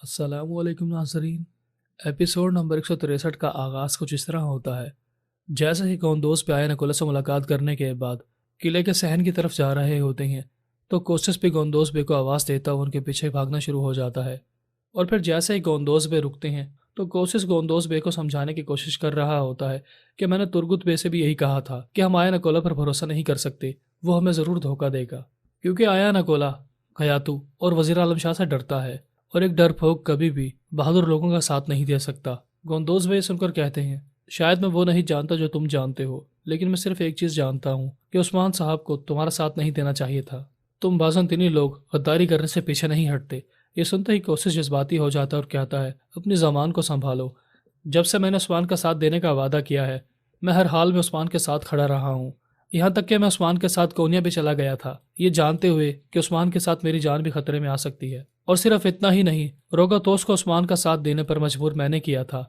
अस्सलाम वालेकुम नाज़रीन। एपिसोड नंबर 163 का आगाज़ कुछ इस तरह होता है। जैसे ही गोंदोज पे आया नकोला से मुलाकात करने के बाद किले के सहन की तरफ जा रहे होते हैं तो कोशिश भी गोंदोज बे को आवाज़ देता हुआ उनके पीछे भागना शुरू हो जाता है। और फिर जैसे ही गोंदोज बे रुकते हैं तो कोशिश गोंदोज बे को समझाने की कोशिश कर रहा होता है कि मैंने तुर्गुत बे से भी यही कहा था कि हम आया नकोला पर भरोसा नहीं कर सकते, वो हमें ज़रूर धोखा देगा। क्योंकि आया नकोला खयातू और वज़ीर आलम शाह से डरता है और एक डरपोक कभी भी बहादुर लोगों का साथ नहीं दे सकता। गोंदोज बे सुनकर कहते हैं, शायद मैं वो नहीं जानता जो तुम जानते हो, लेकिन मैं सिर्फ एक चीज़ जानता हूँ कि उस्मान साहब को तुम्हारा साथ नहीं देना चाहिए था। तुम बाज़ंतीनी लोग गद्दारी करने से पीछे नहीं हटते। ये सुनते ही कोशिश जज्बाती हो जाता है और कहता है, अपनी ज़बान को संभालो। जब से मैंने उस्मान का साथ देने का वादा किया है, मैं हर हाल में उस्मान के साथ खड़ा रहा हूँ। यहाँ तक कि मैं उस्मान के साथ कोनिया भी चला गया था, ये जानते हुए कि उस्मान के साथ मेरी जान भी खतरे में आ सकती है। और सिर्फ इतना ही नहीं, रोगातोस को उस्मान का साथ देने पर मजबूर मैंने किया था।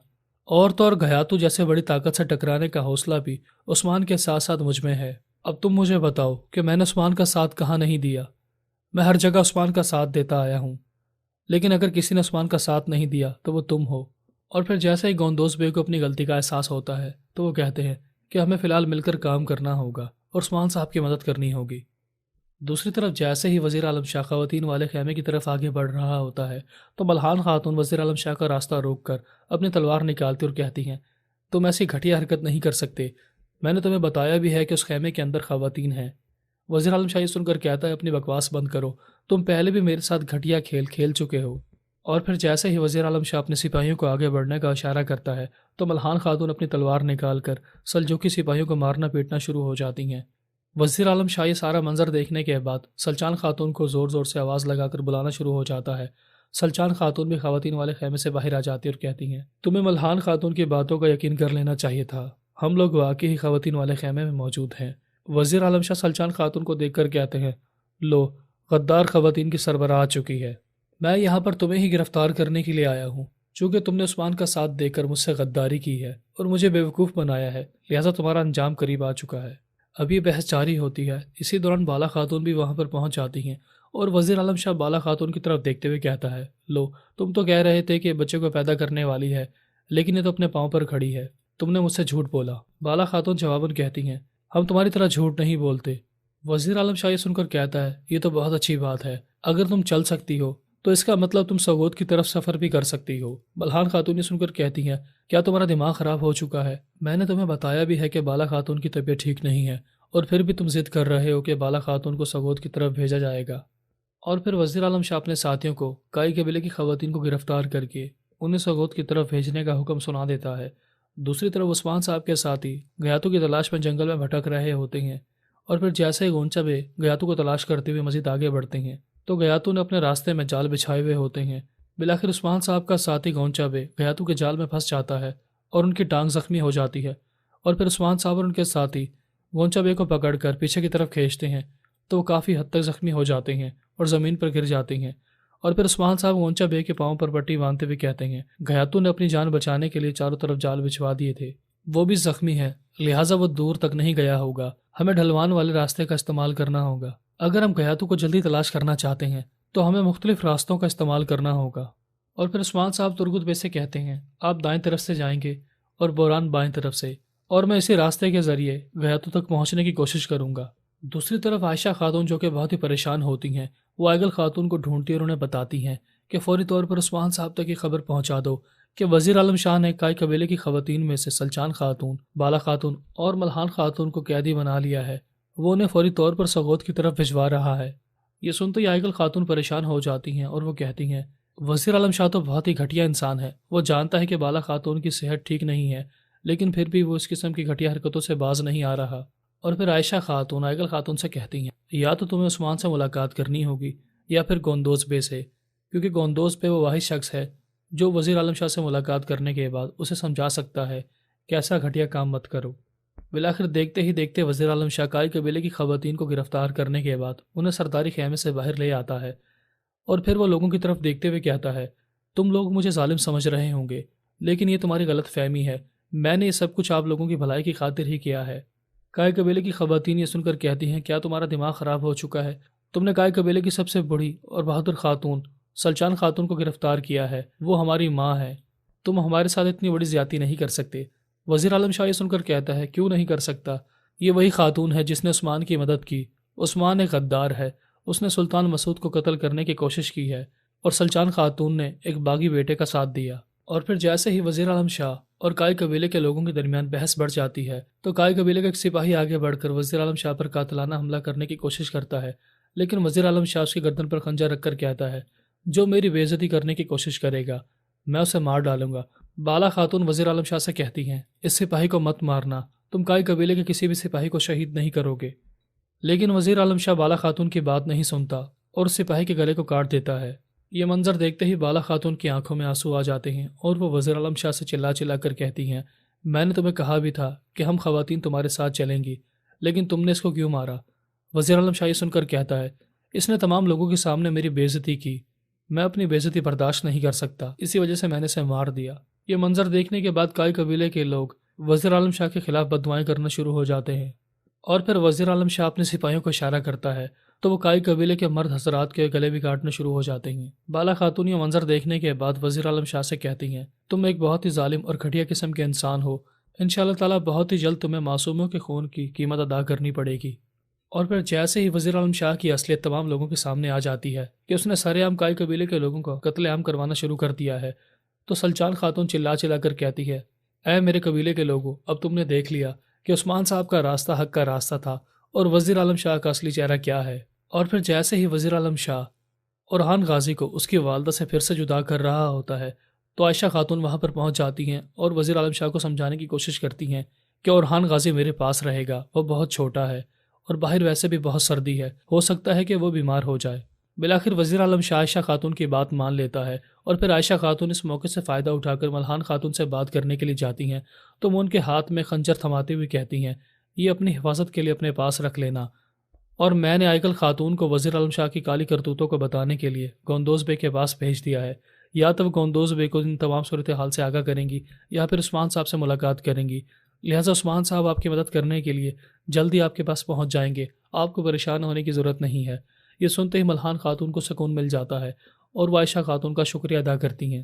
और तो और घयातू जैसे बड़ी ताकत से टकराने का हौसला भी उस्मान के साथ साथ मुझ में है। अब तुम मुझे बताओ कि मैंने उस्मान का साथ कहाँ नहीं दिया। मैं हर जगह उस्मान का साथ देता आया हूँ, लेकिन अगर किसी ने उस्मान का साथ नहीं दिया तो वो तुम हो। और फिर जैसे ही गोंदोज बे को अपनी गलती का एहसास होता है तो वो कहते हैं कि हमें फ़िलहाल मिलकर काम करना होगा और उस्मान साहब की मदद करनी होगी। दूसरी तरफ जैसे ही वज़ीर आलम शाह ख़वातीन वाले खेमे की तरफ आगे बढ़ रहा होता है तो मल्हान खातून वज़ीर आलम शाह का रास्ता रोक कर अपनी तलवार निकालती और कहती हैं, तुम ऐसी घटिया हरकत नहीं कर सकते। मैंने तुम्हें बताया भी है कि उस खेमे के अंदर ख़वातीन हैं। वज़ीर आलम शाह ये सुनकर कहता है, अपनी बकवास बंद करो, तुम पहले भी मेरे साथ घटिया खेल खेल चुके हो। और फिर जैसे ही वज़ीर आलम शाह अपने सिपाहियों को आगे बढ़ने का इशारा करता है तो मल्हान खातून अपनी तलवार निकाल कर सलजूकी सिपाहियों को मारना पीटना शुरू हो जाती हैं। वज़ीर आलम शाह ये सारा मंजर देखने के बाद सलचान खातून को ज़ोर ज़ोर से आवाज़ लगाकर बुलाना शुरू हो जाता है। सलचान खातून भी ख़वातीन वाले खेमे से बाहर आ जाती और कहती हैं, तुम्हें मल्हान खातून की बातों का यकीन कर लेना चाहिए था। हम लोग वाकई ही ख़वातीन वाले खेमे में मौजूद हैं। वज़ीर आलम शाह सलचान खातून को देखकर कहते हैं, लो, गद्दार ख़वातीन की सरबराह आ चुकी है। मैं यहाँ पर तुम्हें ही गिरफ्तार करने के लिए आया हूँ। चूँकि तुमने उस्मान का साथ देकर मुझसे गद्दारी की है और मुझे बेवकूफ़ बनाया है, लिहाजा तुम्हारा अंजाम करीब आ चुका है। अभी बहस जारी होती है। इसी दौरान बाला खातून भी वहाँ पर पहुँच जाती हैं और वज़ीर आलम शाह बाला खातून की तरफ देखते हुए कहता है, लो, तुम तो कह रहे थे कि बच्चे को पैदा करने वाली है, लेकिन ये तो अपने पाँव पर खड़ी है। तुमने मुझसे झूठ बोला। बाला खातून जवाबन कहती हैं, हम तुम्हारी तरह झूठ नहीं बोलते। वज़ीर आलम शाह ये सुनकर कहता है, ये तो बहुत अच्छी बात है। अगर तुम चल सकती हो तो इसका मतलब तुम सगोद की तरफ सफ़र भी कर सकती हो। मल्हान खातून ये सुनकर कहती हैं, क्या तुम्हारा दिमाग ख़राब हो चुका है? मैंने तुम्हें बताया भी है कि बाला खातून की तबीयत ठीक नहीं है और फिर भी तुम जिद कर रहे हो कि बाला खातून को सगोद की तरफ भेजा जाएगा। और फिर वज़ीर आलम शाह अपने साथियों को काई कबीले की ख़वातीन को गिरफ्तार करके उन्हें सगोद की तरफ भेजने का हुक्म सुना देता है। दूसरी तरफ उस्मान साहब के साथी गयातू की तलाश में जंगल में भटक रहे होते हैं और फिर जैसे ही गोंचा बे गयातू को तलाश करते हुए मज़ीद आगे बढ़ते हैं तो गयातू ने अपने रास्ते में जाल बिछाए हुए होते हैं। बिलाखिर उस्मान साहब का साथी गोंचा बे गयातू के जाल में फंस जाता है और उनकी टांग जख्मी हो जाती है। और फिर उस्मान साहब और उनके साथी गोंचा बे को पकड़कर पीछे की तरफ खींचते हैं तो वो काफ़ी हद तक जख्मी हो जाते हैं और ज़मीन पर गिर जाते हैं। और फिर उस्मान साहब गोंचा बे के पाँव पर पट्टी बांधते हुए कहते हैं, गयातू ने अपनी जान बचाने के लिए चारों तरफ जाल बिछवा दिए थे, वो भी जख्मी है, लिहाजा वो दूर तक नहीं गया होगा। हमें ढलवान वाले रास्ते का इस्तेमाल करना होगा। अगर हम गयातू को जल्दी तलाश करना चाहते हैं तो हमें मुख्तलिफ रास्तों का इस्तेमाल करना होगा। और फिर उस्मान साहब तुर्गुत बे से कहते हैं, आप दाएं तरफ से जाएंगे और बोरान बाएं तरफ से, और मैं इसी रास्ते के ज़रिए गयातू तक पहुंचने की कोशिश करूंगा। दूसरी तरफ आयशा खातून जो कि बहुत ही परेशान होती हैं, वो आयगल खातून को ढूंढती और उन्हें बताती हैं कि फौरी तौर पर उस्मान साहब तक ये खबर पहुंचा दो कि वज़ीर आलम शाह ने काई कबीले की ख़वातीन में से सलचान खातून, बाला खातून और मल्हान खातून को कैदी बना लिया है। वो उन्हें फौरी तौर पर सगोद की तरफ भिजवा रहा है। ये सुनते ही आयगल खातून परेशान हो जाती हैं और वो कहती हैं, वज़ीर आलम शाह तो बहुत ही घटिया इंसान है। वो जानता है कि बाला खातून की सेहत ठीक नहीं है, लेकिन फिर भी वो इस किस्म की घटिया हरकतों से बाज नहीं आ रहा। और फिर आयशा खातून आयगल खातून से कहती हैं, या तो तुम्हें उस्मान से मुलाकात करनी होगी या फिर गोंदोज बे से, क्योंकि गोंदोज बे वो वाहिद शख्स है जो वज़ीर आलम शाह से मुलाकात करने के बाद उसे समझा सकता है कि ऐसा घटिया काम मत करो। बिलाखिर देखते ही देखते वज़ीर आलम शाह काई कबीले की ख़वातीन को गिरफ्तार करने के बाद उन्हें सरदारी खेमे से बाहर ले आता है और फिर वो लोगों की तरफ देखते हुए कहता है, तुम लोग मुझे जालिम समझ रहे होंगे, लेकिन ये तुम्हारी गलत फहमी है। मैंने ये सब कुछ आप लोगों की भलाई की खातिर ही किया है। काय कबीले की ख़वातीन ये सुनकर कहती हैं, क्या तुम्हारा दिमाग ख़राब हो चुका है? तुमने काय कबीले की सबसे बड़ी और बहादुर खातून سلچان خاتون کو گرفتار کیا ہے، وہ ہماری ماں ہے، تم ہمارے ساتھ اتنی بڑی زیادتی نہیں کر سکتے۔ وزیر عالم شاہ یہ سن کر کہتا ہے کیوں نہیں کر سکتا، یہ وہی خاتون ہے جس نے عثمان کی مدد کی، عثمان ایک غدار ہے، اس نے سلطان مسعود کو قتل کرنے کی کوشش کی ہے اور سلچان خاتون نے ایک باغی بیٹے کا ساتھ دیا۔ اور پھر جیسے ہی وزیر عالم شاہ اور کائی قبیلے کے لوگوں کے درمیان بحث بڑھ جاتی ہے تو کائی قبیلے کا ایک سپاہی آگے بڑھ کر وزیر عالم شاہ پر قاتلانہ حملہ کرنے کی کوشش کرتا ہے، لیکن وزیر عالم شاہ اس کی گردن پر خنجر رکھ کر کہتا ہے جو میری بے عزتی کرنے کی کوشش کرے گا میں اسے مار ڈالوں گا۔ بالا خاتون وزیر عالم شاہ سے کہتی ہیں اس سپاہی کو مت مارنا، تم کائی قبیلے کے کسی بھی سپاہی کو شہید نہیں کرو گے۔ لیکن وزیر عالم شاہ بالا خاتون کی بات نہیں سنتا اور اس سپاہی کے گلے کو کاٹ دیتا ہے۔ یہ منظر دیکھتے ہی بالا خاتون کی آنکھوں میں آنسو آ جاتے ہیں اور وہ وزیر عالم شاہ سے چلا چلا کر کہتی ہیں میں نے تمہیں کہا بھی تھا کہ ہم خواتین تمہارے ساتھ چلیں گی، لیکن تم نے اس کو کیوں مارا؟ وزیر عالم شاہ یہ سن کر کہتا ہے اس نے تمام لوگوں کے سامنے میری بے عزتی کی، میں اپنی بے عزتی برداشت نہیں کر سکتا، اسی وجہ سے میں نے اسے مار دیا۔ یہ منظر دیکھنے کے بعد کائی قبیلے کے لوگ وزیر عالم شاہ کے خلاف بددعائیں کرنا شروع ہو جاتے ہیں اور پھر وزیر عالم شاہ اپنے سپاہیوں کو اشارہ کرتا ہے تو وہ کائی قبیلے کے مرد حضرات کے گلے بھی کاٹنا شروع ہو جاتے ہیں۔ بالا خاتون یہ منظر دیکھنے کے بعد وزیر عالم شاہ سے کہتی ہیں تم ایک بہت ہی ظالم اور گھٹیا قسم کے انسان ہو، انشاءاللہ تعالیٰ بہت ہی جلد تمہیں معصوموں کے خون کی قیمت ادا کرنی پڑے گی۔ اور پھر جیسے ہی وزیر عالم شاہ کی اصلیت تمام لوگوں کے سامنے آ جاتی ہے کہ اس نے سارے عام کائی قبیلے کے لوگوں کو قتل عام کروانا شروع کر دیا ہے تو سلچان خاتون چلا چلا کر کہتی ہے اے میرے قبیلے کے لوگوں، اب تم نے دیکھ لیا کہ عثمان صاحب کا راستہ حق کا راستہ تھا اور وزیر عالم شاہ کا اصلی چہرہ کیا ہے۔ اور پھر جیسے ہی وزیر عالم شاہ اورحان غازی کو اس کی والدہ سے پھر سے جدا کر رہا ہوتا ہے تو عائشہ خاتون وہاں پر پہنچ جاتی ہیں اور وزیر عالم شاہ کو سمجھانے کی کوشش کرتی ہیں کہ اورحان غازی میرے پاس رہے گا، وہ بہت چھوٹا ہے اور باہر ویسے بھی بہت سردی ہے، ہو سکتا ہے کہ وہ بیمار ہو جائے۔ بالآخر وزیر عالم شاہ عائشہ خاتون کی بات مان لیتا ہے اور پھر عائشہ خاتون اس موقع سے فائدہ اٹھا کر ملہان خاتون سے بات کرنے کے لیے جاتی ہیں تو وہ ان کے ہاتھ میں خنجر تھماتے ہوئے کہتی ہیں یہ اپنی حفاظت کے لیے اپنے پاس رکھ لینا، اور میں نے آئیکل خاتون کو وزیر عالم شاہ کی کالی کرتوتوں کو بتانے کے لیے گوندوز بے کے پاس بھیج دیا ہے، یا تو وہ گوندوز بے کو ان تمام صورتحال سے آگاہ کریں گی یا پھر عثمان صاحب سے ملاقات کریں گی، لہٰذا عثمان صاحب آپ کی مدد کرنے کے لیے جلدی آپ کے پاس پہنچ جائیں گے، آپ کو پریشان ہونے کی ضرورت نہیں ہے۔ یہ سنتے ہی ملہان خاتون کو سکون مل جاتا ہے اور وہ عائشہ خاتون کا شکریہ ادا کرتی ہیں۔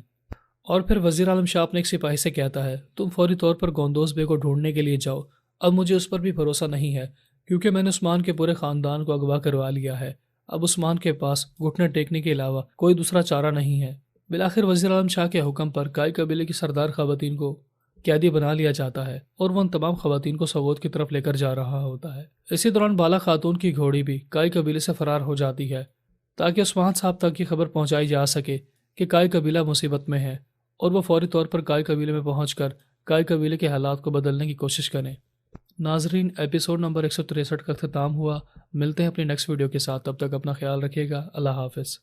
اور پھر وزیر عالم شاہ اپنے ایک سپاہی سے کہتا ہے تم فوری طور پر گوندوز بے کو ڈھونڈنے کے لیے جاؤ، اب مجھے اس پر بھی بھروسہ نہیں ہے کیونکہ میں نے عثمان کے پورے خاندان کو اغوا کروا لیا ہے، اب عثمان کے پاس گھٹنے ٹیکنے کے علاوہ کوئی دوسرا چارہ نہیں ہے۔ بالآخر وزیر عالم شاہ کے حکم پر کائی قبیلے کی سردار خواتین کو قیدی بنا لیا جاتا ہے اور وہ ان تمام خواتین کو سوات کی طرف لے کر جا رہا ہوتا ہے۔ اسی دوران بالا خاتون کی گھوڑی بھی کائی قبیلے سے فرار ہو جاتی ہے تاکہ عثمان صاحب تک یہ خبر پہنچائی جا سکے کہ کائی قبیلہ مصیبت میں ہے اور وہ فوری طور پر کائی قبیلے میں پہنچ کر کائی قبیلے کے حالات کو بدلنے کی کوشش کریں۔ ناظرین، ایپیسوڈ نمبر 163 کا اختتام ہوا، ملتے ہیں اپنی نیکسٹ ویڈیو کے ساتھ، تب تک اپنا خیال رکھیے گا، اللہ حافظ۔